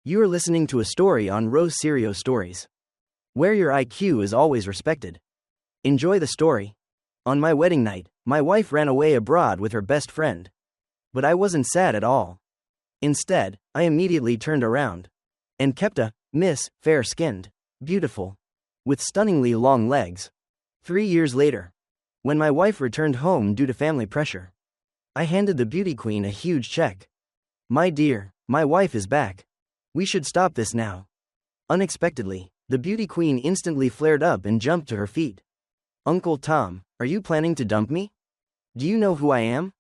You are listening to a story on Sirio Stories, where your IQ is always respected. Enjoy the story. On my wedding night, my wife ran away abroad with her best friend. But I wasn't sad at all. Instead, I immediately turned around and kept a miss, fair-skinned, beautiful, with stunningly long legs. 3 years later, when my wife returned home due to family pressure, I handed the beauty queen a huge check. My dear, my wife is back. We should stop this now. Unexpectedly, the beauty queen instantly flared up and jumped to her feet. Uncle Tom, are you planning to dump me? Do you know who I am?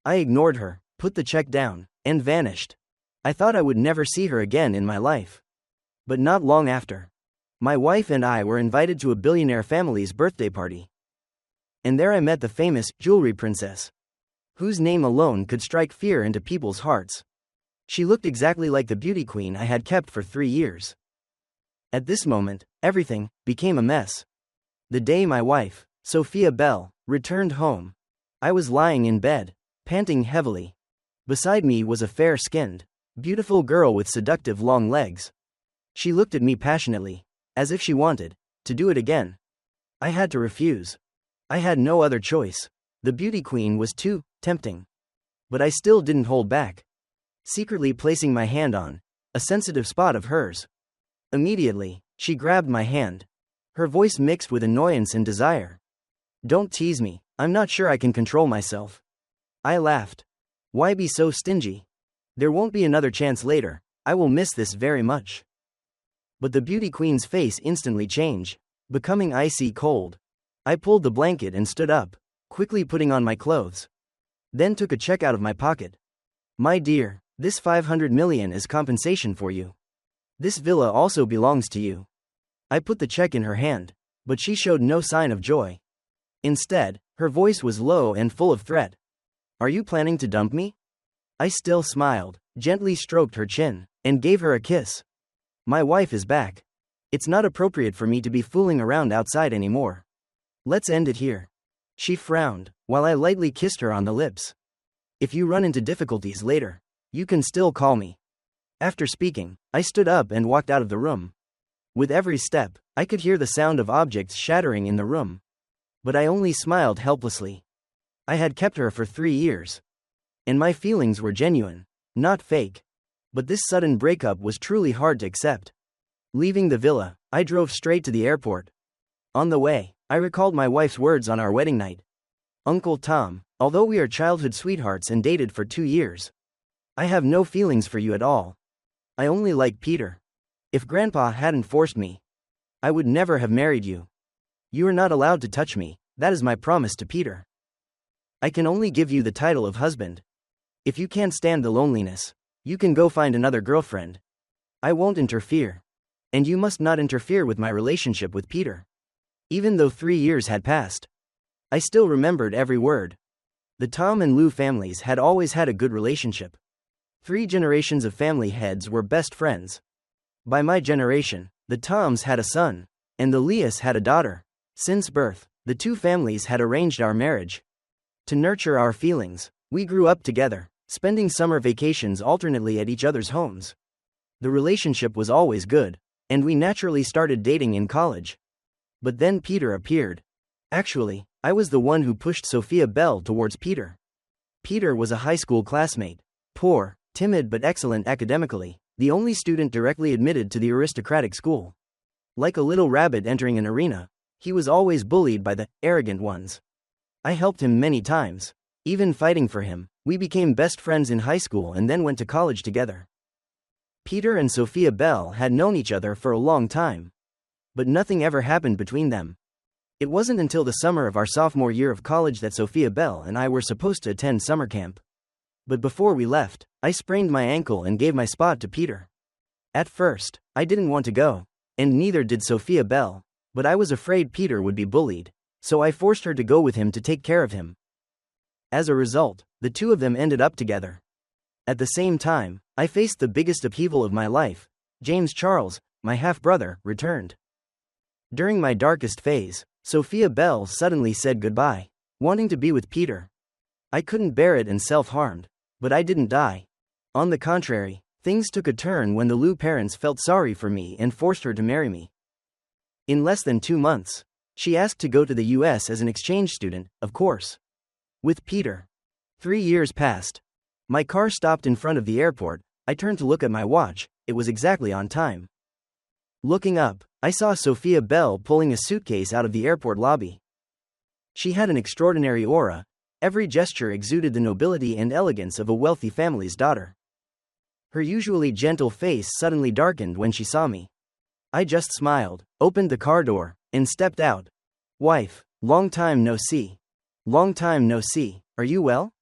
I ignored her, put the check down, and vanished. I thought I would never see her again in my life. But not long after, my wife and I were invited to a billionaire family's birthday party. And there I met the famous jewelry princess, whose name alone could strike fear into people's hearts. She looked exactly like the beauty queen I had kept for 3 years. At this moment, everything became a mess. The day my wife, Sophia Bell, returned home, I was lying in bed, panting heavily. Beside me was a fair-skinned, beautiful girl with seductive long legs. She looked at me passionately, as if she wanted to do it again. I had to refuse. I had no other choice. The beauty queen was too tempting. But I still didn't hold back, secretly placing my hand on a sensitive spot of hers. Immediately, she grabbed my hand, her voice mixed with annoyance and desire. Don't tease me, I'm not sure I can control myself. I laughed. Why be so stingy? There won't be another chance later, I will miss this very much. But the beauty queen's face instantly changed, becoming icy cold. I pulled the blanket and stood up, quickly putting on my clothes. Then took a check out of my pocket. My dear, this 500 million is compensation for you. This villa also belongs to you. I put the check in her hand, but she showed no sign of joy. Instead, her voice was low and full of threat. Are you planning to dump me? I still smiled, gently stroked her chin, and gave her a kiss. My wife is back. It's not appropriate for me to be fooling around outside anymore. Let's end it here. She frowned, while I lightly kissed her on the lips. If you run into difficulties later, you can still call me. After speaking, I stood up and walked out of the room. With every step, I could hear the sound of objects shattering in the room. But I only smiled helplessly. I had kept her for 3 years. And my feelings were genuine, not fake. But this sudden breakup was truly hard to accept. Leaving the villa, I drove straight to the airport. On the way, I recalled my wife's words on our wedding night. Uncle Tom, although we are childhood sweethearts and dated for 2 years, I have no feelings for you at all. I only like Peter. If Grandpa hadn't forced me, I would never have married you. You are not allowed to touch me, that is my promise to Peter. I can only give you the title of husband. If you can't stand the loneliness, you can go find another girlfriend. I won't interfere. And you must not interfere with my relationship with Peter. Even though 3 years had passed, I still remembered every word. The Tom and Lou families had always had a good relationship. 3 generations of family heads were best friends. By my generation, the Toms had a son, and the Leas had a daughter. Since birth, the 2 families had arranged our marriage. To nurture our feelings, we grew up together, spending summer vacations alternately at each other's homes. The relationship was always good, and we naturally started dating in college. But then Peter appeared. Actually, I was the one who pushed Sophia Bell towards Peter. Peter was a high school classmate, poor, timid but excellent academically, the only student directly admitted to the aristocratic school. Like a little rabbit entering an arena, he was always bullied by the arrogant ones. I helped him many times, even fighting for him. We became best friends in high school and then went to college together. Peter and Sophia Bell had known each other for a long time. But nothing ever happened between them. It wasn't until the summer of our sophomore year of college that Sophia Bell and I were supposed to attend summer camp. But before we left, I sprained my ankle and gave my spot to Peter. At first, I didn't want to go, and neither did Sophia Bell, but I was afraid Peter would be bullied, so I forced her to go with him to take care of him. As a result, the 2 of them ended up together. At the same time, I faced the biggest upheaval of my life. James Charles, my half-brother, returned. During my darkest phase, Sophia Bell suddenly said goodbye, wanting to be with Peter. I couldn't bear it and self-harmed, but I didn't die. On the contrary, Things took a turn when the Liu parents felt sorry for me and forced her to marry me. In less than 2 months, she asked to go to the US as an exchange student, of course. With Peter. 3 years passed. My car stopped in front of the airport. I turned to look at my watch. It was exactly on time. Looking up, I saw Sophia Bell pulling a suitcase out of the airport lobby. She had an extraordinary aura. Every gesture exuded the nobility and elegance of a wealthy family's daughter. Her usually gentle face suddenly darkened when she saw me. I just smiled, opened the car door, and stepped out. Wife, long time no see. Long time no see, are you well?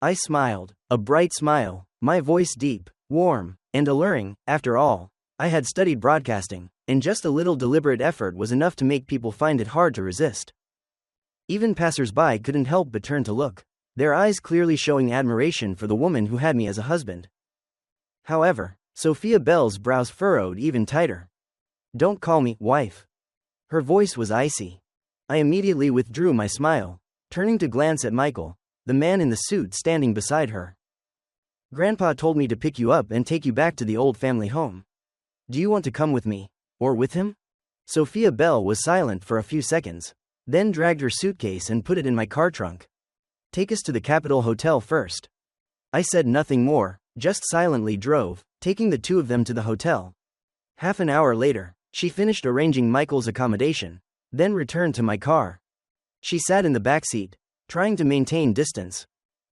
I smiled, a bright smile, my voice deep, warm, and alluring. After all, I had studied broadcasting, and just a little deliberate effort was enough to make people find it hard to resist. Even passers-by couldn't help but turn to look, their eyes clearly showing admiration for the woman who had me as a husband. However, Sophia Bell's brows furrowed even tighter. Don't call me wife. Her voice was icy. I immediately withdrew my smile, turning to glance at Michael, the man in the suit standing beside her. Grandpa told me to pick you up and take you back to the old family home. Do you want to come with me? Or with him? Sophia Bell was silent for a few seconds, then dragged her suitcase and put it in my car trunk. Take us to the Capitol Hotel first. I said nothing more, just silently drove, taking the two of them to the hotel. Half an hour later, she finished arranging Michael's accommodation, then returned to my car. She sat in the back seat, trying to maintain distance.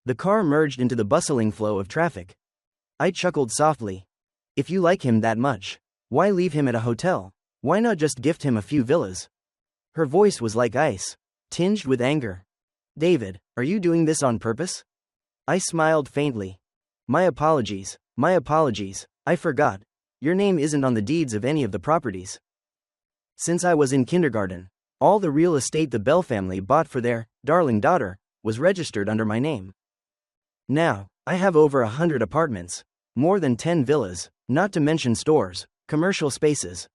The car merged into the bustling flow of traffic. I chuckled softly. If you like him that much, why leave him at a hotel? Why not just gift him a few villas? Her voice was like ice, tinged with anger. David, are you doing this on purpose? I smiled faintly. My apologies, I forgot. Your name isn't on the deeds of any of the properties. Since I was in kindergarten, all the real estate the Bell family bought for their darling daughter was registered under my name. Now, I have over 100 apartments, more than 10 villas, not to mention stores, commercial spaces.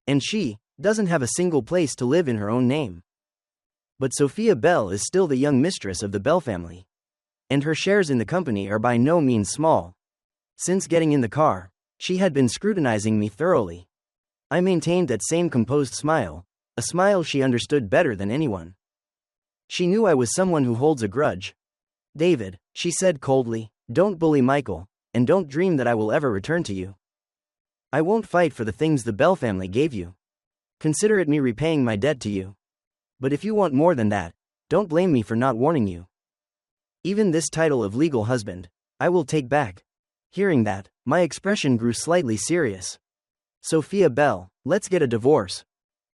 And she doesn't have a single place to live in her own name. But Sophia Bell is still the young mistress of the Bell family. And her shares in the company are by no means small. Since getting in the car, she had been scrutinizing me thoroughly. I maintained that same composed smile, a smile she understood better than anyone. She knew I was someone who holds a grudge. David, she said coldly, don't bully Michael, and don't dream that I will ever return to you. I won't fight for the things the Bell family gave you. Consider it me repaying my debt to you. But if you want more than that, don't blame me for not warning you. Even this title of legal husband, I will take back. Hearing that, my expression grew slightly serious. Sophia Bell, let's get a divorce.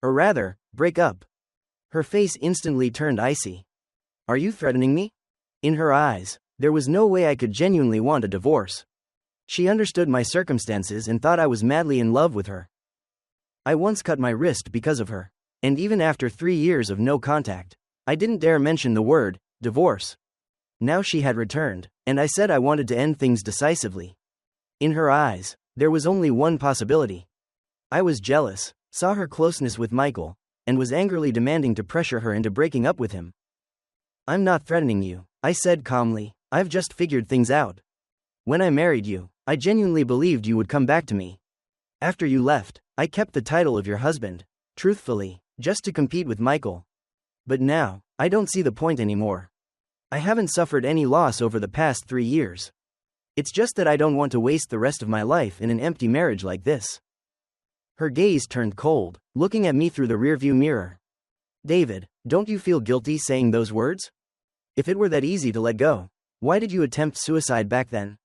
Or rather, break up. Her face instantly turned icy. Are you threatening me? In her eyes, there was no way I could genuinely want a divorce. She understood my circumstances and thought I was madly in love with her. I once cut my wrist because of her, and even after 3 years of no contact, I didn't dare mention the word divorce. Now she had returned, and I said I wanted to end things decisively. In her eyes, there was only one possibility. I was jealous, saw her closeness with Michael, and was angrily demanding to pressure her into breaking up with him. I'm not threatening you, I said calmly, I've just figured things out. When I married you, I genuinely believed you would come back to me. After you left, I kept the title of your husband, truthfully, just to compete with Michael. But now, I don't see the point anymore. I haven't suffered any loss over the past 3 years. It's just that I don't want to waste the rest of my life in an empty marriage like this. Her gaze turned cold, looking at me through the rearview mirror. David, don't you feel guilty saying those words? If it were that easy to let go, why did you attempt suicide back then?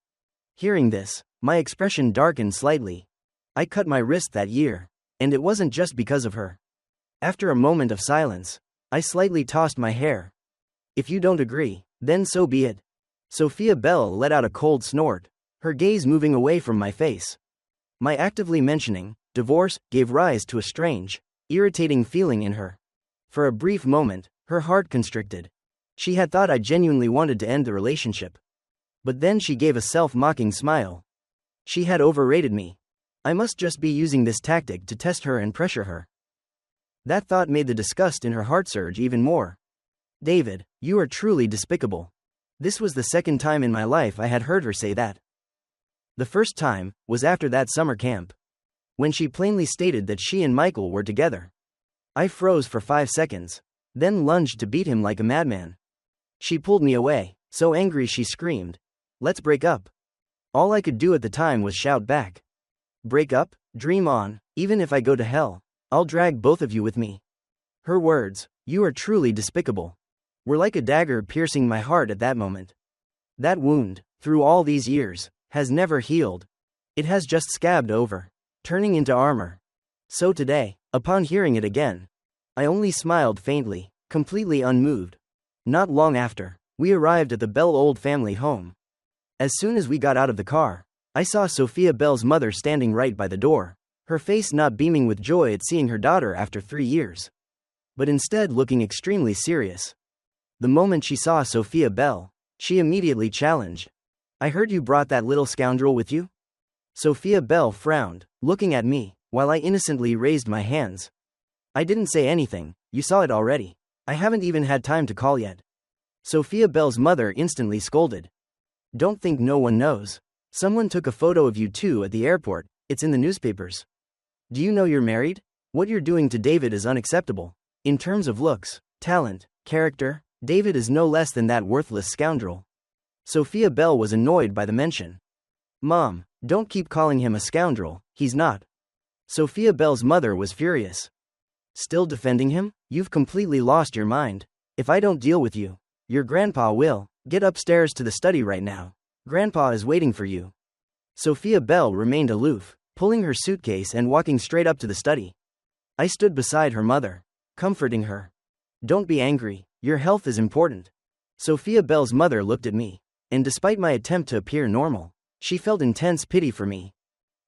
Hearing this, my expression darkened slightly. I cut my wrist that year, and it wasn't just because of her. After a moment of silence, I slightly tossed my hair. If you don't agree, then so be it. Sophia Bell let out a cold snort, her gaze moving away from my face. My actively mentioning divorce gave rise to a strange, irritating feeling in her. For a brief moment, her heart constricted. She had thought I genuinely wanted to end the relationship. But then she gave a self-mocking smile. She had overrated me. I must just be using this tactic to test her and pressure her. That thought made the disgust in her heart surge even more. David, you are truly despicable. This was the second time in my life I had heard her say that. The first time was after that summer camp, when she plainly stated that she and Michael were together. I froze for 5 seconds, then lunged to beat him like a madman. She pulled me away, so angry she screamed, "Let's break up." All I could do at the time was shout back, "Break up? Dream on, even if I go to hell, I'll drag both of you with me." Her words, "You are truly despicable," were like a dagger piercing my heart at that moment. That wound, through all these years, has never healed. It has just scabbed over, turning into armor. So today, upon hearing it again, I only smiled faintly, completely unmoved. Not long after, we arrived at the Bell old family home. As soon as we got out of the car, I saw Sophia Bell's mother standing right by the door, her face not beaming with joy at seeing her daughter after 3 years, but instead looking extremely serious. The moment she saw Sophia Bell, she immediately challenged, "I heard you brought that little scoundrel with you?" Sophia Bell frowned, looking at me, while I innocently raised my hands. "I didn't say anything, you saw it already. I haven't even had time to call yet." Sophia Bell's mother instantly scolded, "Don't think no one knows. Someone took a photo of you two at the airport, it's in the newspapers. Do you know you're married? What you're doing to David is unacceptable. In terms of looks, talent, character, David is no less than that worthless scoundrel." Sophia Bell was annoyed by the mention. "Mom, don't keep calling him a scoundrel, he's not." Sophia Bell's mother was furious. "Still defending him? You've completely lost your mind. If I don't deal with you, your grandpa will. Get upstairs to the study right now. Grandpa is waiting for you." Sophia Bell remained aloof, pulling her suitcase and walking straight up to the study. I stood beside her mother, comforting her. "Don't be angry, your health is important." Sophia Bell's mother looked at me, and despite my attempt to appear normal, she felt intense pity for me.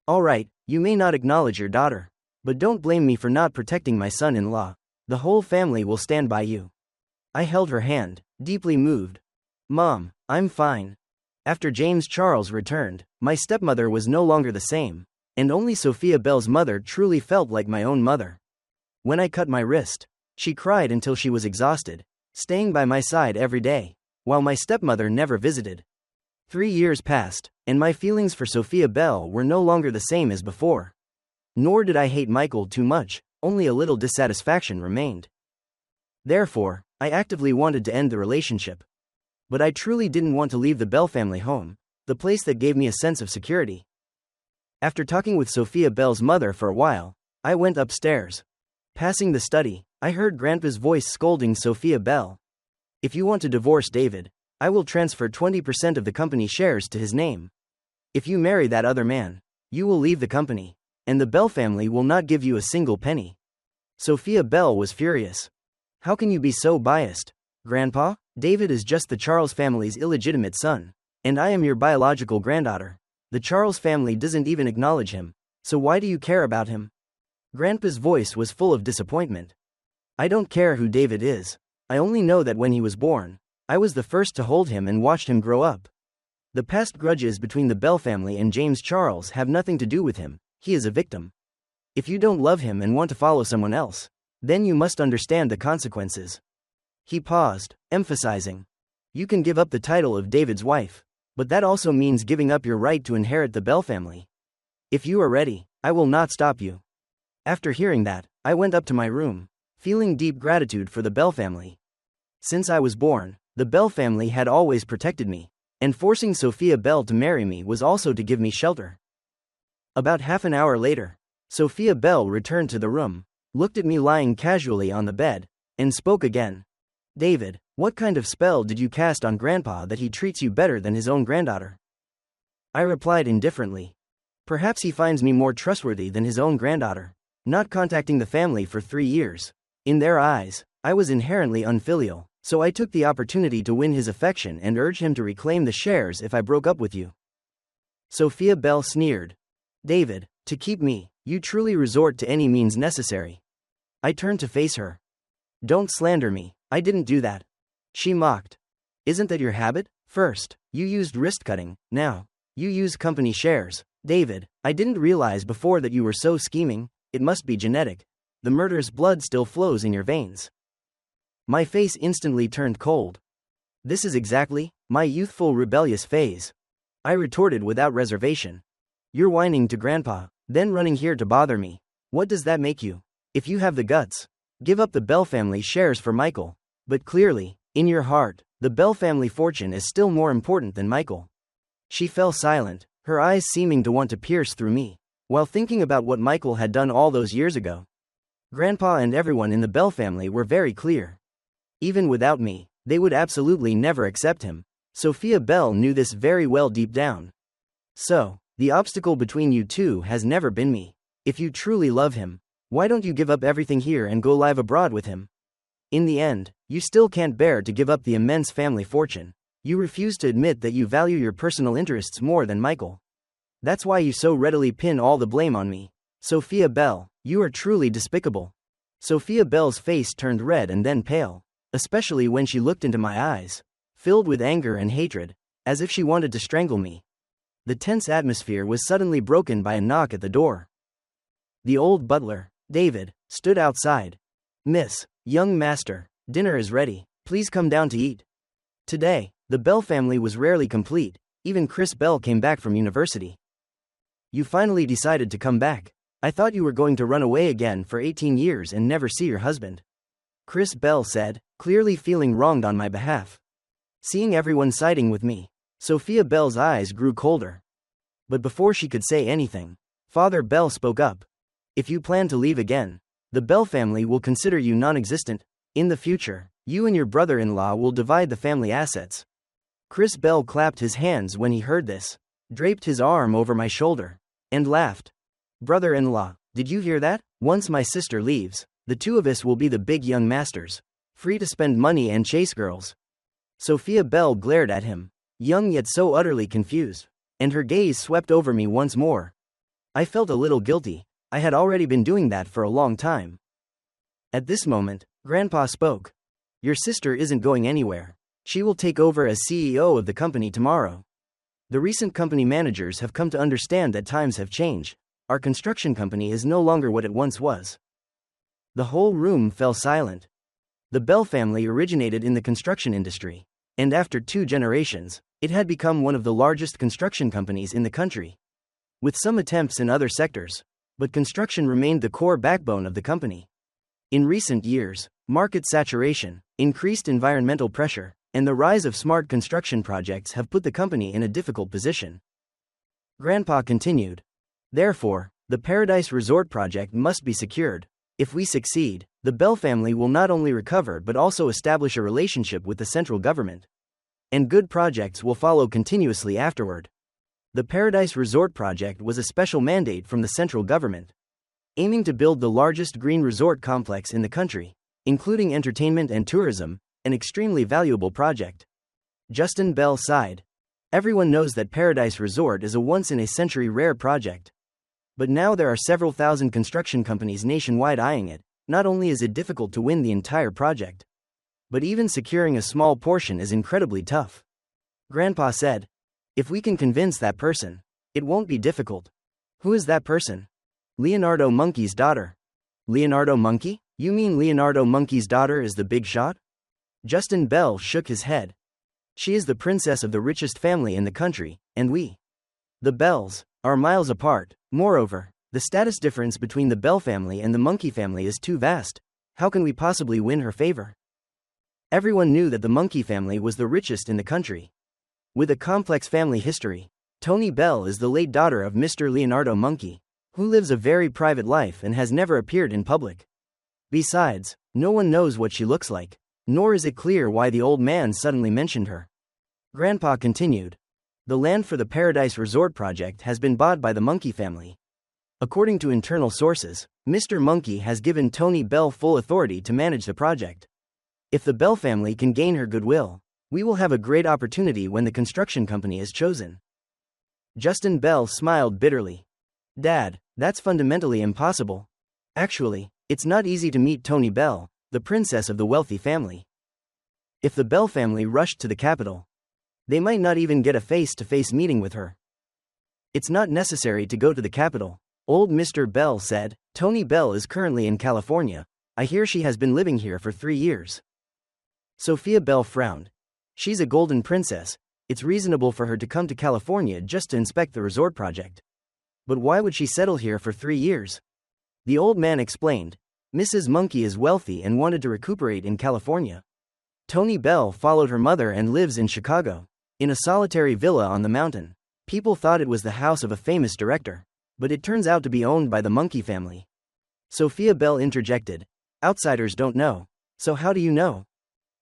"All right, you may not acknowledge your daughter, but don't blame me for not protecting my son-in-law. The whole family will stand by you." I held her hand, deeply moved. "Mom, I'm fine." After James Charles returned, my stepmother was no longer the same, and only Sophia Bell's mother truly felt like my own mother. When I cut my wrist, she cried until she was exhausted, staying by my side every day, while my stepmother never visited. 3 years passed, and my feelings for Sophia Bell were no longer the same as before. Nor did I hate Michael too much, only a little dissatisfaction remained. Therefore, I actively wanted to end the relationship. But I truly didn't want to leave the Bell family home, the place that gave me a sense of security. After talking with Sophia Bell's mother for a while, I went upstairs. Passing the study, I heard Grandpa's voice scolding Sophia Bell. "If you want to divorce David, I will transfer 20% of the company shares to his name. If you marry that other man, you will leave the company, and the Bell family will not give you a single penny." Sophia Bell was furious. "How can you be so biased, Grandpa? David is just the Charles family's illegitimate son, and I am your biological granddaughter. The Charles family doesn't even acknowledge him, so why do you care about him?" Grandpa's voice was full of disappointment. "I don't care who David is. I only know that when he was born, I was the first to hold him and watched him grow up. The past grudges between the Bell family and James Charles have nothing to do with him, he is a victim. If you don't love him and want to follow someone else, then you must understand the consequences." He paused, emphasizing, "You can give up the title of David's wife, but that also means giving up your right to inherit the Bell family. If you are ready, I will not stop you." After hearing that, I went up to my room, feeling deep gratitude for the Bell family. Since I was born, the Bell family had always protected me, and forcing Sophia Bell to marry me was also to give me shelter. About half an hour later, Sophia Bell returned to the room, looked at me lying casually on the bed, and spoke again. "David, what kind of spell did you cast on Grandpa that he treats you better than his own granddaughter?" I replied indifferently. "Perhaps he finds me more trustworthy than his own granddaughter, not contacting the family for 3 years. In their eyes, I was inherently unfilial, so I took the opportunity to win his affection and urge him to reclaim the shares if I broke up with you." Sophia Bell sneered. "David, to keep me, you truly resort to any means necessary." I turned to face her. "Don't slander me, I didn't do that." She mocked. "Isn't that your habit? First, you used wrist cutting, now, you use company shares. David, I didn't realize before that you were so scheming, it must be genetic. The murderous blood still flows in your veins." My face instantly turned cold. This is exactly my youthful rebellious phase. I retorted without reservation. You're whining to Grandpa, then running here to bother me. What does that make you? If you have the guts, give up the Bell family shares for Michael. But clearly, in your heart, the Bell family fortune is still more important than Michael. She fell silent, her eyes seeming to want to pierce through me, while thinking about what Michael had done all those years ago. Grandpa and everyone in the Bell family were very clear. Even without me, they would absolutely never accept him. Sophia Bell knew this very well deep down. So, the obstacle between you two has never been me. If you truly love him, why don't you give up everything here and go live abroad with him? In the end, you still can't bear to give up the immense family fortune. You refuse to admit that you value your personal interests more than Michael. That's why you so readily pin all the blame on me. Sophia Bell, you are truly despicable. Sophia Bell's face turned red and then pale, especially when she looked into my eyes, filled with anger and hatred, as if she wanted to strangle me. The tense atmosphere was suddenly broken by a knock at the door. The old butler, David, stood outside. Miss, young master, dinner is ready. Please come down to eat. Today, the Bell family was rarely complete. Even Chris Bell came back from university. You finally decided to come back. I thought you were going to run away again for 18 years and never see your husband. Chris Bell said, clearly feeling wronged on my behalf. Seeing everyone siding with me, Sophia Bell's eyes grew colder. But before she could say anything, Father Bell spoke up. If you plan to leave again, the Bell family will consider you non-existent. In the future, you and your brother-in-law will divide the family assets. Chris Bell clapped his hands when he heard this, draped his arm over my shoulder, and laughed. Brother-in-law, did you hear that? Once my sister leaves, the two of us will be the big young masters, free to spend money and chase girls. Sophia Bell glared at him, young yet so utterly confused, and her gaze swept over me once more. I felt a little guilty. I had already been doing that for a long time. At this moment, Grandpa spoke. Your sister isn't going anywhere. She will take over as CEO of the company tomorrow. The recent company managers have come to understand that times have changed. Our construction company is no longer what it once was. The whole room fell silent. The Bell family originated in the construction industry, and after 2 generations, it had become one of the largest construction companies in the country. With some attempts in other sectors, but construction remained the core backbone of the company. In recent years, market saturation, increased environmental pressure, and the rise of smart construction projects have put the company in a difficult position. Grandpa continued. Therefore, the Paradise Resort project must be secured. If we succeed, the Bell family will not only recover but also establish a relationship with the central government. And good projects will follow continuously afterward. The Paradise Resort project was a special mandate from the central government, aiming to build the largest green resort complex in the country, including entertainment and tourism, an extremely valuable project. Justin Bell sighed. Everyone knows that Paradise Resort is a once-in-a-century rare project. But now there are several thousand construction companies nationwide eyeing it. Not only is it difficult to win the entire project, but even securing a small portion is incredibly tough. Grandpa said, if we can convince that person, it won't be difficult. Who is that person? Leonardo Monkey's daughter. Leonardo Monkey? You mean Leonardo Monkey's daughter is the big shot? Justin Bell shook his head. She is the princess of the richest family in the country, and we, the Bells, are miles apart. Moreover, the status difference between the Bell family and the Monkey family is too vast. How can we possibly win her favor? Everyone knew that the Monkey family was the richest in the country. With a complex family history, Tony Bell is the late daughter of Mr. Leonardo Monkey, who lives a very private life and has never appeared in public. Besides, no one knows what she looks like, nor is it clear why the old man suddenly mentioned her. Grandpa continued. The land for the Paradise Resort project has been bought by the Monkey family. According to internal sources, Mr. Monkey has given Tony Bell full authority to manage the project. If the Bell family can gain her goodwill, we will have a great opportunity when the construction company is chosen. Justin Bell smiled bitterly. Dad, that's fundamentally impossible. Actually, it's not easy to meet Tony Bell, the princess of the wealthy family. If the Bell family rushed to the capital, they might not even get a face-to-face meeting with her. It's not necessary to go to the capital, old Mr. Bell said. Tony Bell is currently in California. I hear she has been living here for 3 years. Sophia Bell frowned. She's a golden princess. It's reasonable for her to come to California just to inspect the resort project. But why would she settle here for 3 years? The old man explained. Mrs. Monkey is wealthy and wanted to recuperate in California. Tony Bell followed her mother and lives in Chicago, in a solitary villa on the mountain. People thought it was the house of a famous director, but it turns out to be owned by the Monkey family. Sophia Bell interjected. Outsiders don't know. So how do you know?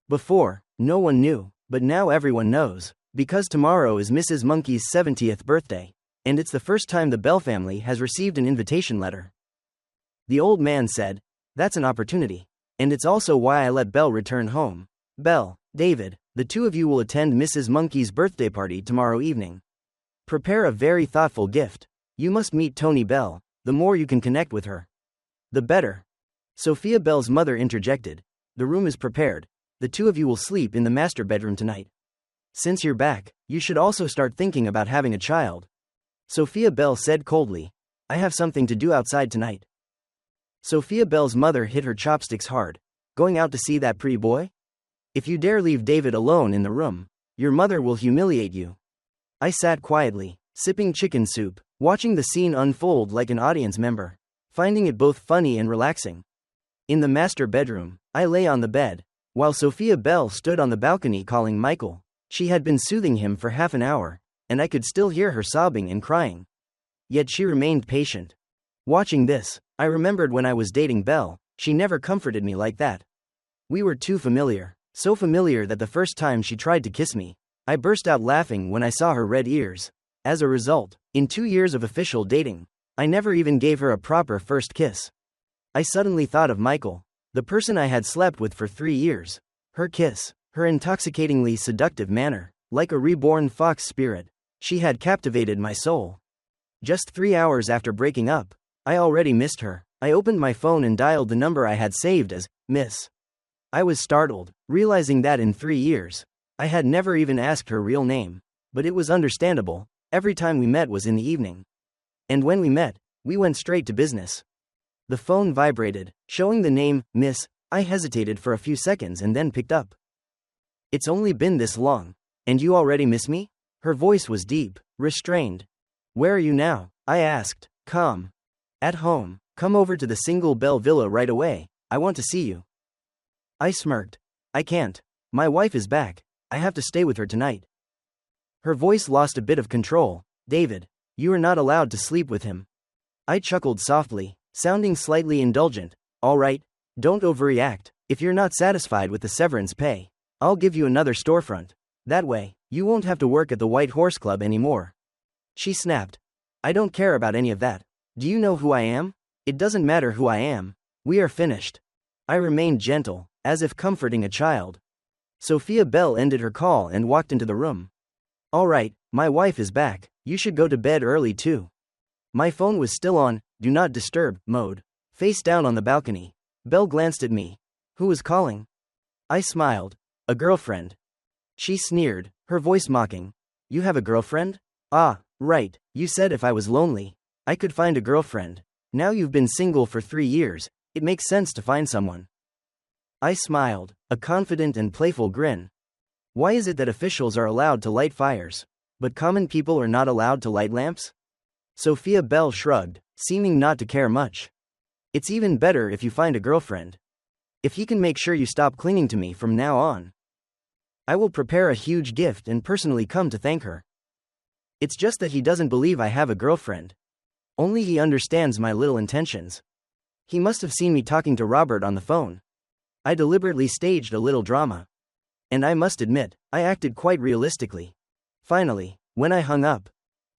Before, no one knew, but now everyone knows, because tomorrow is Mrs. Monkey's 70th birthday, and it's the first time the Bell family has received an invitation letter. The old man said, that's an opportunity, and it's also why I let Bell return home. Bell, David, the two of you will attend Mrs. Monkey's birthday party tomorrow evening. Prepare a very thoughtful gift. You must meet Tony Bell. The more you can connect with her, the better. Sophia Bell's mother interjected. The room is prepared. The two of you will sleep in the master bedroom tonight. Since you're back, you should also start thinking about having a child. Sophia Bell said coldly. I have something to do outside tonight. Sophia Bell's mother hit her chopsticks hard. Going out to see that pretty boy? If you dare leave David alone in the room, your mother will humiliate you. I sat quietly, sipping chicken soup, watching the scene unfold like an audience member, finding it both funny and relaxing. In the master bedroom, I lay on the bed, while Sophia Bell stood on the balcony calling Michael. She had been soothing him for half an hour, and I could still hear her sobbing and crying. Yet she remained patient. Watching this, I remembered when I was dating Belle. She never comforted me like that. We were too familiar, so familiar that the first time she tried to kiss me, I burst out laughing when I saw her red ears. As a result, in 2 years of official dating, I never even gave her a proper first kiss. I suddenly thought of Michael, the person I had slept with for 3 years. Her kiss, her intoxicatingly seductive manner, like a reborn fox spirit, she had captivated my soul. Just 3 hours after breaking up, I already missed her. I opened my phone and dialed the number I had saved as Miss. I was startled, realizing that in 3 years, I had never even asked her real name. But it was understandable. Every time we met was in the evening. And when we met, we went straight to business. The phone vibrated, showing the name, Miss. I hesitated for a few seconds and then picked up. It's only been this long, and you already miss me? Her voice was deep, restrained. Where are you now? I asked, calm. At home. Come over to the Single Bell Villa right away. I want to see you. I smirked. I can't. My wife is back. I have to stay with her tonight. Her voice lost a bit of control. David, you are not allowed to sleep with him. I chuckled softly, sounding slightly indulgent. All right, don't overreact. If you're not satisfied with the severance pay, I'll give you another storefront. That way, you won't have to work at the White Horse Club anymore. She snapped. I don't care about any of that. Do you know who I am? It doesn't matter who I am. We are finished. I remained gentle, as if comforting a child. Sophia Bell ended her call and walked into the room. All right, my wife is back. You should go to bed early too. My phone was still on do not disturb mode, face down on the balcony. Belle glanced at me. Who was calling? I smiled. A girlfriend. She sneered, her voice mocking. You have a girlfriend? Ah, right. You said if I was lonely, I could find a girlfriend. Now you've been single for 3 years, it makes sense to find someone. I smiled, a confident and playful grin. Why is it that officials are allowed to light fires, but common people are not allowed to light lamps? Sophia Bell shrugged, seeming not to care much. It's even better if you find a girlfriend. If he can make sure you stop clinging to me from now on, I will prepare a huge gift and personally come to thank her. It's just that he doesn't believe I have a girlfriend. Only he understands my little intentions. He must have seen me talking to Robert on the phone. I deliberately staged a little drama. And I must admit, I acted quite realistically. Finally, when I hung up,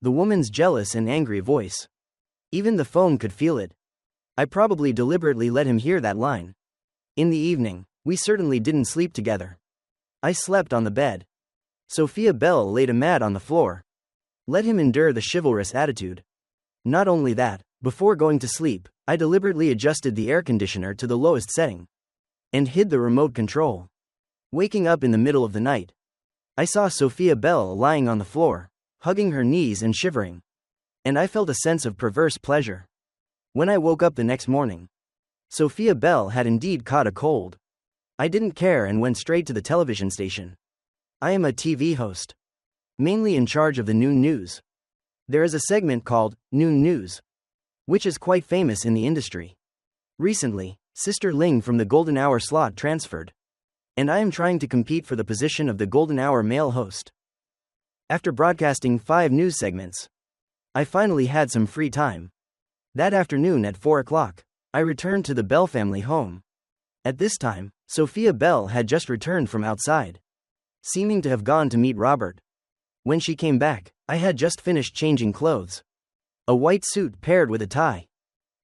the woman's jealous and angry voice. Even the phone could feel it. I probably deliberately let him hear that line. In the evening, we certainly didn't sleep together. I slept on the bed. Sophia Bell laid a mat on the floor. Let him endure the chivalrous attitude. Not only that, before going to sleep, I deliberately adjusted the air conditioner to the lowest setting and hid the remote control. Waking up in the middle of the night, I saw Sophia Bell lying on the floor, hugging her knees and shivering. And I felt a sense of perverse pleasure. When I woke up the next morning, Sophia Bell had indeed caught a cold. I didn't care and went straight to the television station. I am a TV host. mainly in charge of the noon news. There is a segment called Noon News, which is quite famous in the industry. Recently, Sister Ling from the Golden Hour slot transferred, and I am trying to compete for the position of the Golden Hour male host. After broadcasting 5 news segments, I finally had some free time. That afternoon at 4 o'clock, I returned to the Bell family home. At this time, Sophia Bell had just returned from outside, seeming to have gone to meet Robert. When she came back, I had just finished changing clothes. A white suit paired with a tie.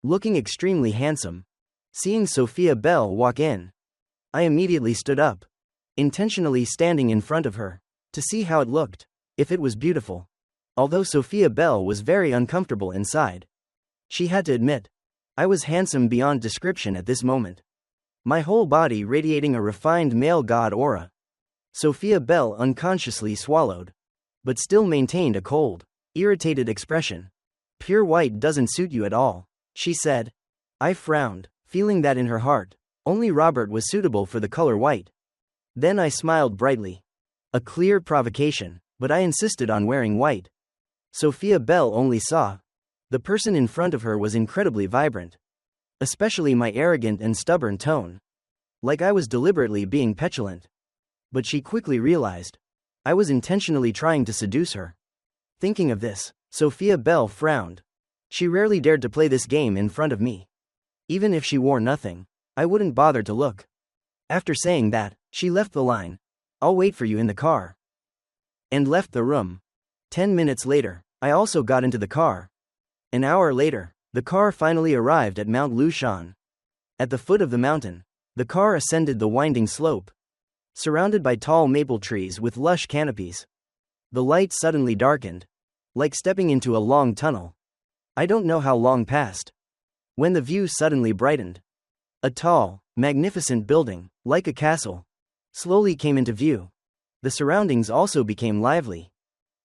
Looking extremely handsome. Seeing Sophia Bell walk in, I immediately stood up, intentionally standing in front of her, to see how it looked, if it was beautiful. Although Sophia Bell was very uncomfortable inside, she had to admit, I was handsome beyond description at this moment. My whole body radiating a refined male god aura. Sophia Bell unconsciously swallowed, but still maintained a cold, irritated expression. Pure white doesn't suit you at all, she said. I frowned, feeling that in her heart, only Robert was suitable for the color white. Then I smiled brightly. A clear provocation, but I insisted on wearing white. Sophia Bell only saw. The person in front of her was incredibly vibrant. Especially my arrogant and stubborn tone. Like I was deliberately being petulant. But she quickly realized, I was intentionally trying to seduce her. Thinking of this, Sophia Bell frowned. She rarely dared to play this game in front of me. Even if she wore nothing, I wouldn't bother to look. After saying that, she left the line. I'll wait for you in the car. And left the room. 10 minutes later, I also got into the car. An hour later, the car finally arrived at Mount Lushan. At the foot of the mountain, the car ascended the winding slope, surrounded by tall maple trees with lush canopies. The light suddenly darkened, like stepping into a long tunnel. I don't know how long passed, when the view suddenly brightened. A tall, magnificent building, like a castle, slowly came into view. The surroundings also became lively.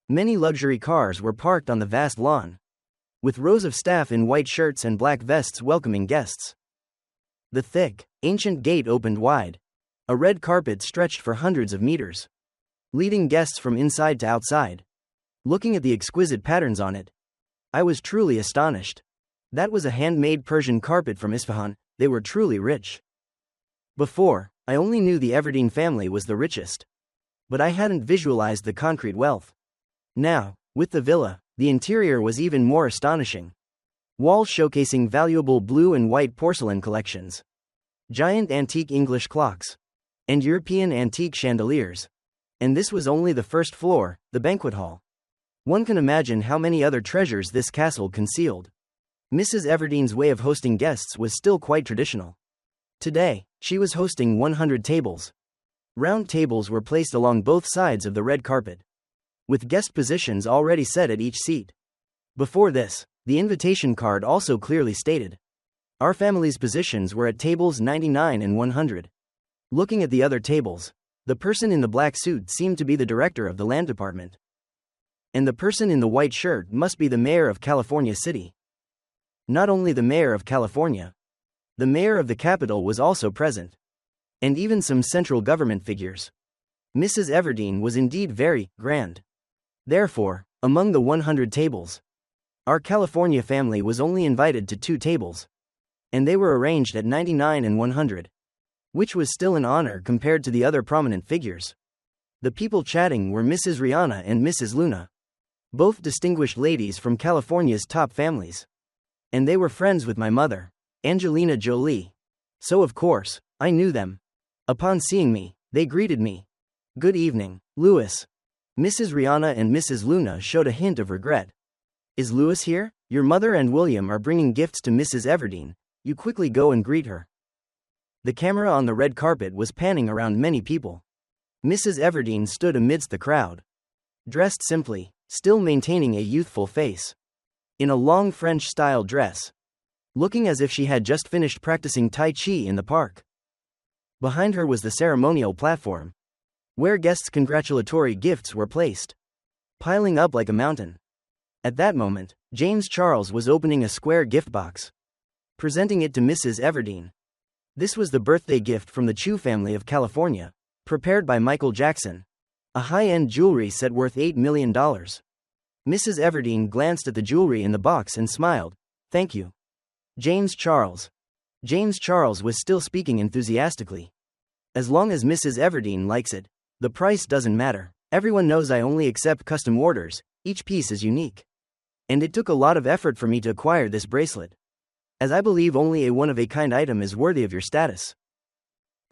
Many luxury cars were parked on the vast lawn, with rows of staff in white shirts and black vests welcoming guests. The thick, ancient gate opened wide. A red carpet stretched for hundreds of meters, leading guests from inside to outside. Looking at the exquisite patterns on it, I was truly astonished. That was a handmade Persian carpet from Isfahan. They were truly rich. Before, I only knew the Everdeen family was the richest, but I hadn't visualized the concrete wealth. Now, with the villa, the interior was even more astonishing. Walls showcasing valuable blue and white porcelain collections, giant antique English clocks, and European antique chandeliers. And this was only the first floor, the banquet hall. One can imagine how many other treasures this castle concealed. Mrs. Everdeen's way of hosting guests was still quite traditional. Today, she was hosting 100 tables. Round tables were placed along both sides of the red carpet, with guest positions already set at each seat. Before this, the invitation card also clearly stated, our family's positions were at tables 99 and 100. Looking at the other tables, the person in the black suit seemed to be the director of the land department. And the person in the white shirt must be the mayor of California City. Not only the mayor of California, the mayor of the capital was also present. And even some central government figures. Mrs. Everdeen was indeed very grand. Therefore, among the 100 tables, our California family was only invited to 2 tables. And they were arranged at 99 and 100. Which was still an honor compared to the other prominent figures. The people chatting were Mrs. Rihanna and Mrs. Luna, both distinguished ladies from California's top families. And they were friends with my mother, Angelina Jolie. So of course, I knew them. Upon seeing me, they greeted me. Good evening, Louis. Mrs. Rihanna and Mrs. Luna showed a hint of regret. Is Louis here? Your mother and William are bringing gifts to Mrs. Everdeen. You quickly go and greet her. The camera on the red carpet was panning around many people. Mrs. Everdeen stood amidst the crowd, dressed simply, still maintaining a youthful face, in a long French-style dress, looking as if she had just finished practicing Tai Chi in the park. Behind her was the ceremonial platform, where guests' congratulatory gifts were placed, piling up like a mountain. At that moment, James Charles was opening a square gift box, presenting it to Mrs. Everdeen. This was the birthday gift from the Chu family of California, prepared by Michael Jackson. A high-end jewelry set worth $8 million. Mrs. Everdeen glanced at the jewelry in the box and smiled. Thank you. James Charles. James Charles was still speaking enthusiastically. As long as Mrs. Everdeen likes it, the price doesn't matter. Everyone knows I only accept custom orders, each piece is unique. And it took a lot of effort for me to acquire this bracelet, as I believe only a one-of-a-kind item is worthy of your status.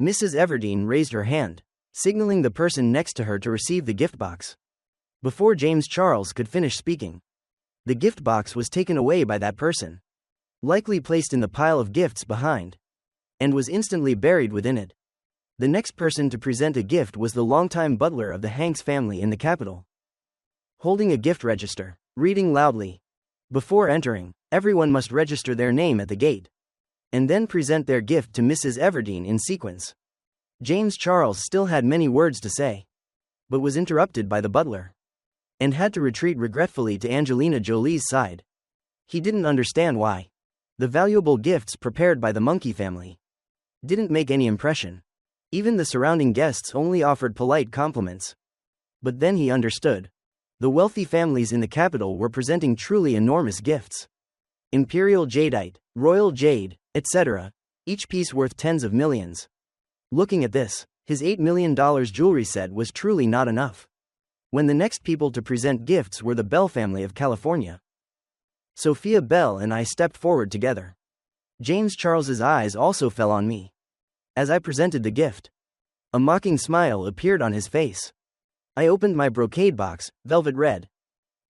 Mrs. Everdeen raised her hand, signaling the person next to her to receive the gift box. Before James Charles could finish speaking, the gift box was taken away by that person, likely placed in the pile of gifts behind, and was instantly buried within it. The next person to present a gift was the longtime butler of the Hanks family in the capital, holding a gift register, reading loudly. Before entering, everyone must register their name at the gate, and then present their gift to Mrs. Everdeen in sequence. James Charles still had many words to say, but was interrupted by the butler, and had to retreat regretfully to Angelina Jolie's side. He didn't understand why. The valuable gifts prepared by the Monkey family didn't make any impression. Even the surrounding guests only offered polite compliments. But then he understood. The wealthy families in the capital were presenting truly enormous gifts. Imperial jadeite, royal jade, etc., each piece worth tens of millions. Looking at this, his $8 million jewelry set was truly not enough. When the next people to present gifts were the Bell family of California, Sophia Bell and I stepped forward together. James Charles's eyes also fell on me as I presented the gift. A mocking smile appeared on his face. I opened my brocade box, velvet red.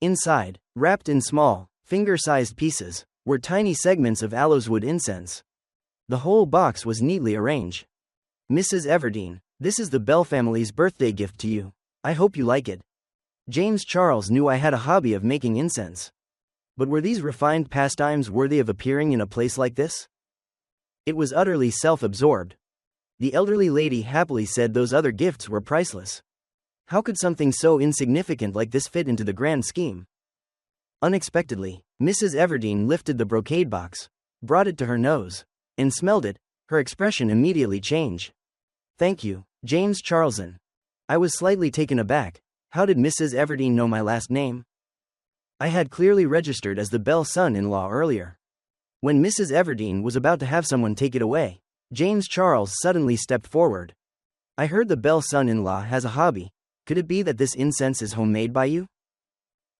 Inside, wrapped in small, finger-sized pieces, were tiny segments of aloeswood incense. The whole box was neatly arranged. Mrs. Everdeen, this is the Bell family's birthday gift to you. I hope you like it. James Charles knew I had a hobby of making incense. But were these refined pastimes worthy of appearing in a place like this? It was utterly self-absorbed. The elderly lady happily said those other gifts were priceless. How could something so insignificant like this fit into the grand scheme? Unexpectedly, Mrs. Everdeen lifted the brocade box, brought it to her nose, and smelled it. Her expression immediately changed. Thank you, James Charleson. I was slightly taken aback. How did Mrs. Everdeen know my last name? I had clearly registered as the Bell son-in-law earlier. When Mrs. Everdeen was about to have someone take it away, James Charles suddenly stepped forward. I heard the Bell son-in-law has a hobby. Could it be that this incense is homemade by you?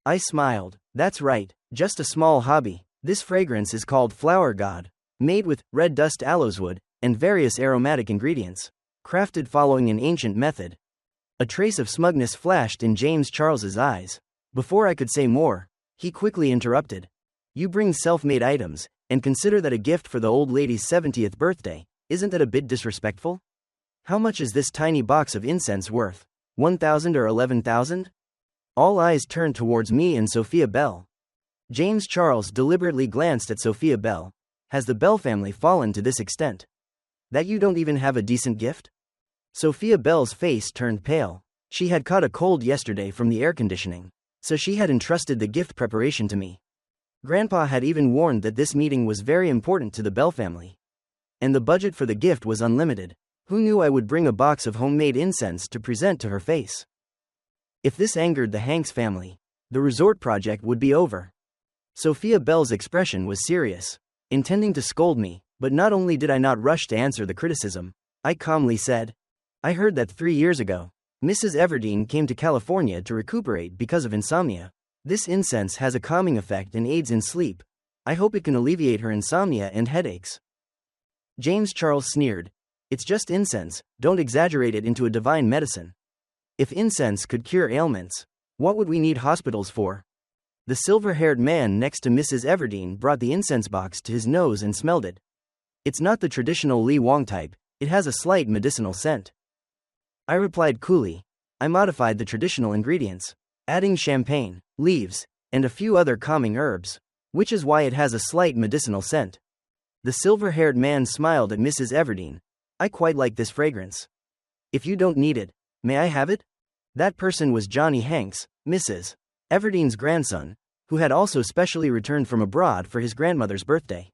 I smiled. That's right, just a small hobby. This fragrance is called Flower God, made with red dust aloeswood and various aromatic ingredients, crafted following an ancient method. A trace of smugness flashed in James Charles's eyes. Before I could say more, he quickly interrupted. You bring self-made items, and consider that a gift for the old lady's 70th birthday. Isn't that a bit disrespectful? How much is this tiny box of incense worth? 1,000 or 11,000? All eyes turned towards me and Sophia Bell. James Charles deliberately glanced at Sophia Bell. Has the Bell family fallen to this extent that you don't even have a decent gift? Sophia Bell's face turned pale. She had caught a cold yesterday from the air conditioning, so she had entrusted the gift preparation to me. Grandpa had even warned that this meeting was very important to the Bell family, and the budget for the gift was unlimited. Who knew I would bring a box of homemade incense to present to her face? If this angered the Hanks family, the resort project would be over. Sophia Bell's expression was serious, intending to scold me, but not only did I not rush to answer the criticism, I calmly said, I heard that 3 years ago, Mrs. Everdeen came to California to recuperate because of insomnia. This incense has a calming effect and aids in sleep. I hope it can alleviate her insomnia and headaches. James Charles sneered. It's just incense, don't exaggerate it into a divine medicine. If incense could cure ailments, what would we need hospitals for? The silver-haired man next to Mrs. Everdeen brought the incense box to his nose and smelled it. It's not the traditional Li Wang type, it has a slight medicinal scent. I replied coolly. I modified the traditional ingredients, adding champagne, leaves, and a few other calming herbs, which is why it has a slight medicinal scent. The silver-haired man smiled at Mrs. Everdeen. I quite like this fragrance. If you don't need it, may I have it? That person was Johnny Hanks, Mrs. Everdeen's grandson, who had also specially returned from abroad for his grandmother's birthday.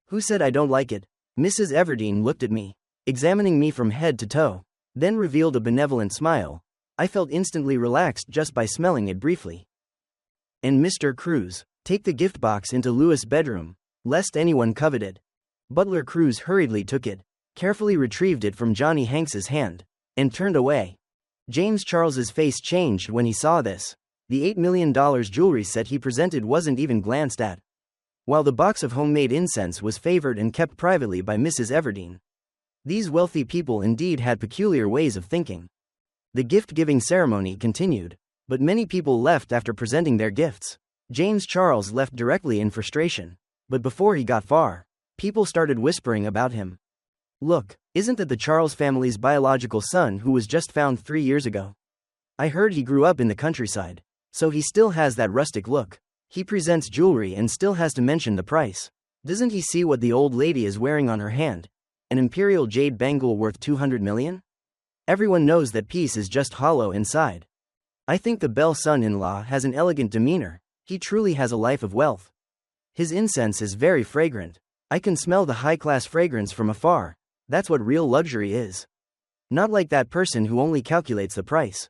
Who said I don't like it? Mrs. Everdeen looked at me, examining me from head to toe, then revealed a benevolent smile. I felt instantly relaxed just by smelling it briefly. And Mr. Cruz, take the gift box into Louis' bedroom, lest anyone covet it. Butler Cruz hurriedly took it, carefully retrieved it from Johnny Hanks's hand, and turned away. James Charles's face changed when he saw this. The $8 million jewelry set he presented wasn't even glanced at, while the box of homemade incense was favored and kept privately by Mrs. Everdeen. These wealthy people indeed had peculiar ways of thinking. The gift-giving ceremony continued, but many people left after presenting their gifts. James Charles left directly in frustration, but before he got far, people started whispering about him. Look, isn't that the Charles family's biological son who was just found 3 years ago? I heard he grew up in the countryside, so he still has that rustic look. He presents jewelry and still has to mention the price. Doesn't he see what the old lady is wearing on her hand? An imperial jade bangle worth 200 million? Everyone knows that piece is just hollow inside. I think the Bell son-in-law has an elegant demeanor. He truly has a life of wealth. His incense is very fragrant. I can smell the high-class fragrance from afar. That's what real luxury is. Not like that person who only calculates the price.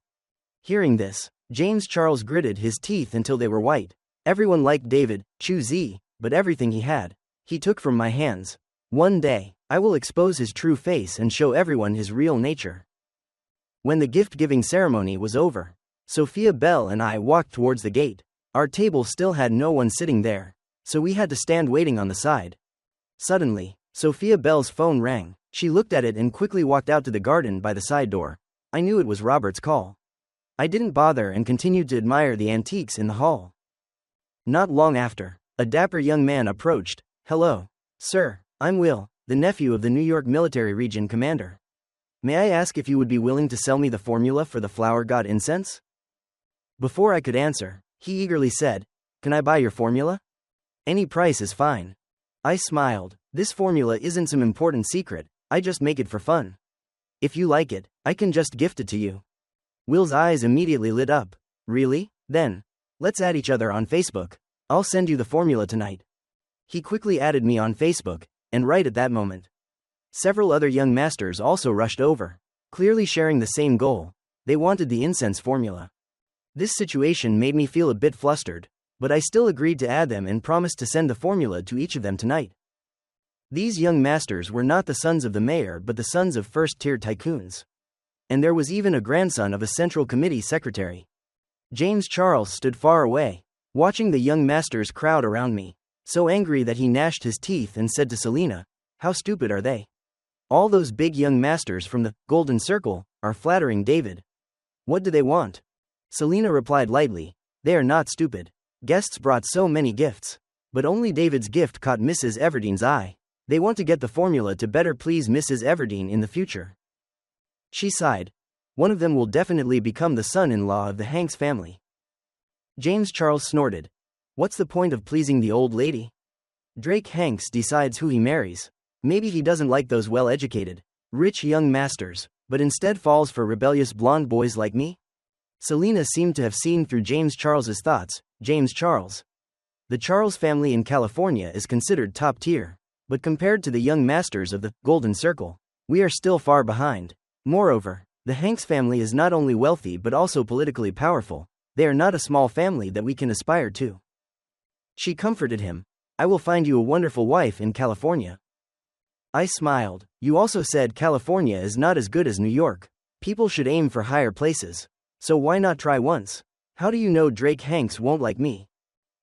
Hearing this, James Charles gritted his teeth until they were white. Everyone liked David, Chu-Zi, but everything he had, he took from my hands. One day, I will expose his true face and show everyone his real nature. When the gift-giving ceremony was over, Sophia Bell and I walked towards the gate. Our table still had no one sitting there, so we had to stand waiting on the side. Suddenly, Sophia Bell's phone rang. She looked at it and quickly walked out to the garden by the side door. I knew it was Robert's call. I didn't bother and continued to admire the antiques in the hall. Not long after, a dapper young man approached. Hello, sir, I'm Will, the nephew of the New York Military Region Commander. May I ask if you would be willing to sell me the formula for the flower god incense? Before I could answer, he eagerly said, Can I buy your formula? Any price is fine. I smiled. This formula isn't some important secret, I just make it for fun. If you like it, I can just gift it to you. Will's eyes immediately lit up. Really? Then, let's add each other on Facebook. I'll send you the formula tonight. He quickly added me on Facebook, and right at that moment, several other young masters also rushed over, clearly sharing the same goal. They wanted the incense formula. This situation made me feel a bit flustered, but I still agreed to add them and promised to send the formula to each of them tonight. These young masters were not the sons of the mayor but the sons of first-tier tycoons. And there was even a grandson of a Central Committee secretary. James Charles stood far away, watching the young masters crowd around me, so angry that he gnashed his teeth and said to Selina, How stupid are they? All those big young masters from the Golden Circle are flattering David. What do they want? Selina replied lightly, They are not stupid. Guests brought so many gifts, but only David's gift caught Mrs. Everdeen's eye. They want to get the formula to better please Mrs. Everdeen in the future. She sighed. One of them will definitely become the son-in-law of the Hanks family. James Charles snorted. What's the point of pleasing the old lady? Drake Hanks decides who he marries. Maybe he doesn't like those well-educated, rich young masters, but instead falls for rebellious blonde boys like me? Selina seemed to have seen through James Charles's thoughts. James Charles. The Charles family in California is considered top tier, but compared to the young masters of the Golden Circle, we are still far behind. Moreover, the Hanks family is not only wealthy but also politically powerful. They are not a small family that we can aspire to. She comforted him. I will find you a wonderful wife in California. I smiled. You also said California is not as good as New York. People should aim for higher places. So why not try once? How do you know Drake Hanks won't like me?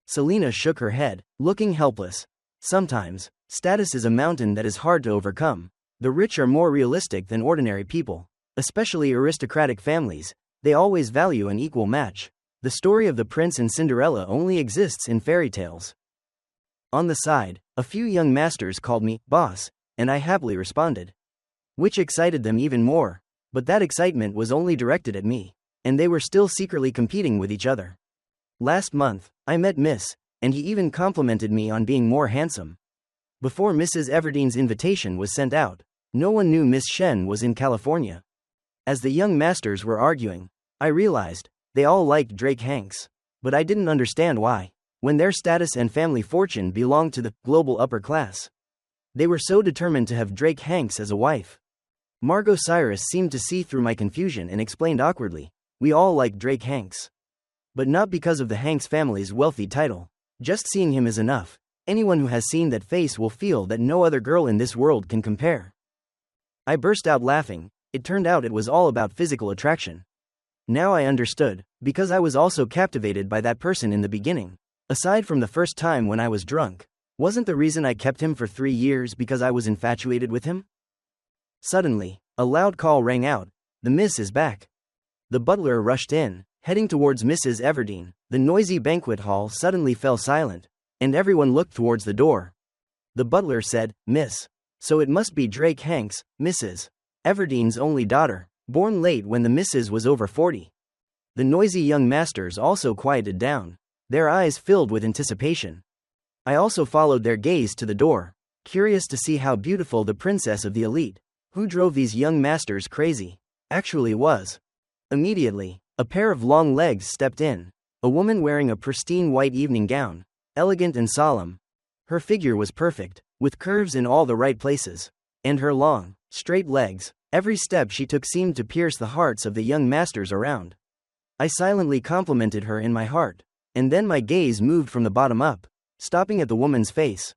Selina shook her head, looking helpless. Sometimes, status is a mountain that is hard to overcome. The rich are more realistic than ordinary people, especially aristocratic families. They always value an equal match. The story of the prince and Cinderella only exists in fairy tales. On the side, a few young masters called me boss, and I happily responded, which excited them even more. But that excitement was only directed at me, and they were still secretly competing with each other. Last month, I met Miss, and he even complimented me on being more handsome. Before Mrs. Everdeen's invitation was sent out, no one knew Miss Shen was in California. As the young masters were arguing, I realized, they all liked Drake Hanks, but I didn't understand why, when their status and family fortune belonged to the global upper class. They were so determined to have Drake Hanks as a wife. Margot Cyrus seemed to see through my confusion and explained awkwardly, We all like Drake Hanks. But not because of the Hanks family's wealthy title. Just seeing him is enough. Anyone who has seen that face will feel that no other girl in this world can compare. I burst out laughing. It turned out it was all about physical attraction. Now I understood, because I was also captivated by that person in the beginning. Aside from the first time when I was drunk, wasn't the reason I kept him for 3 years because I was infatuated with him? Suddenly, a loud call rang out. The miss is back. The butler rushed in, heading towards Mrs. Everdeen. The noisy banquet hall suddenly fell silent, and everyone looked towards the door. The butler said, "Miss. So it must be Drake Hanks, Mrs. Everdeen's only daughter, born late when the Mrs. was over 40. The noisy young masters also quieted down, their eyes filled with anticipation. I also followed their gaze to the door, curious to see how beautiful the princess of the elite, who drove these young masters crazy, actually was. Immediately, a pair of long legs stepped in, a woman wearing a pristine white evening gown, elegant and solemn. Her figure was perfect, with curves in all the right places, and her long, straight legs, every step she took seemed to pierce the hearts of the young masters around. I silently complimented her in my heart, and then my gaze moved from the bottom up, stopping at the woman's face.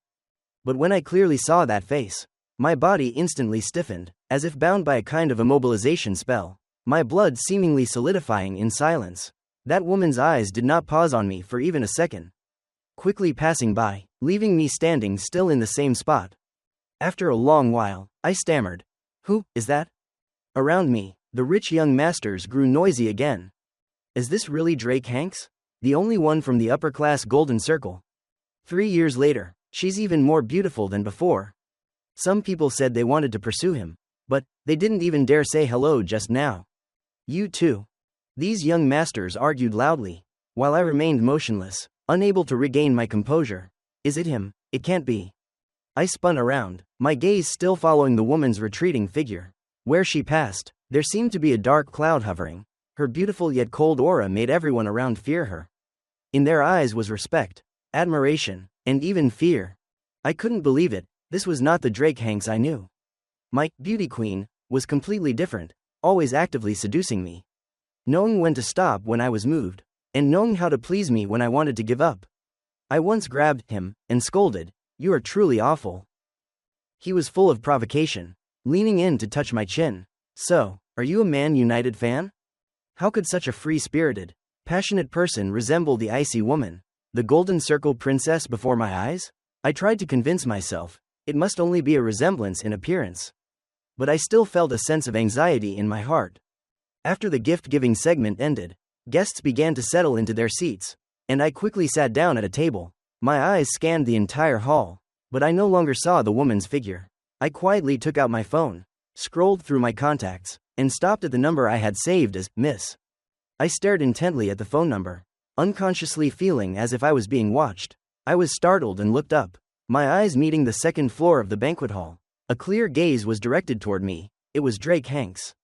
But when I clearly saw that face, my body instantly stiffened, as if bound by a kind of immobilization spell, my blood seemingly solidifying in silence. That woman's eyes did not pause on me for even a second, quickly passing by, leaving me standing still in the same spot. After a long while, I stammered, "Who is that?" Around me, the rich young masters grew noisy again. Is this really Drake Hanks? The only one from the upper-class golden circle? 3 years later, she's even more beautiful than before. Some people said they wanted to pursue him, but they didn't even dare say hello just now. You too. These young masters argued loudly, while I remained motionless, unable to regain my composure. Is it him? It can't be. I spun around, my gaze still following the woman's retreating figure. Where she passed, there seemed to be a dark cloud hovering. Her beautiful yet cold aura made everyone around fear her. In their eyes was respect, admiration, and even fear. I couldn't believe it. This was not the Drake Hanks I knew. My beauty queen was completely different, always actively seducing me, knowing when to stop when I was moved, and knowing how to please me when I wanted to give up. I once grabbed him and scolded, "You are truly awful." He was full of provocation, leaning in to touch my chin. "So, are you a Man United fan?" How could such a free-spirited, passionate person resemble the icy woman, the Golden Circle princess before my eyes? I tried to convince myself, it must only be a resemblance in appearance. But I still felt a sense of anxiety in my heart. After the gift-giving segment ended, guests began to settle into their seats, and I quickly sat down at a table. My eyes scanned the entire hall, but I no longer saw the woman's figure. I quietly took out my phone, scrolled through my contacts, and stopped at the number I had saved as Miss. I stared intently at the phone number, unconsciously feeling as if I was being watched. I was startled and looked up, my eyes meeting the second floor of the banquet hall. A clear gaze was directed toward me. It was Drake Hanks.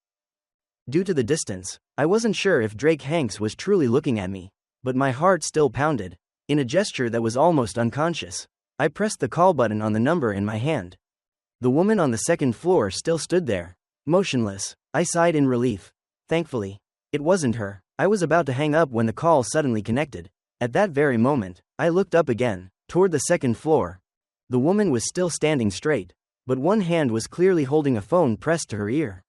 Due to the distance, I wasn't sure if Drake Hanks was truly looking at me, but my heart still pounded. In a gesture that was almost unconscious, I pressed the call button on the number in my hand. The woman on the second floor still stood there, motionless. I sighed in relief. Thankfully, it wasn't her. I was about to hang up when the call suddenly connected. At that very moment, I looked up again, toward the second floor. The woman was still standing straight, but one hand was clearly holding a phone pressed to her ear.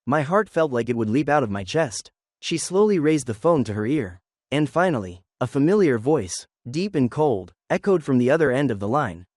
My heart felt like it would leap out of my chest. She slowly raised the phone to her ear, and finally, a familiar voice, deep and cold, echoed from the other end of the line.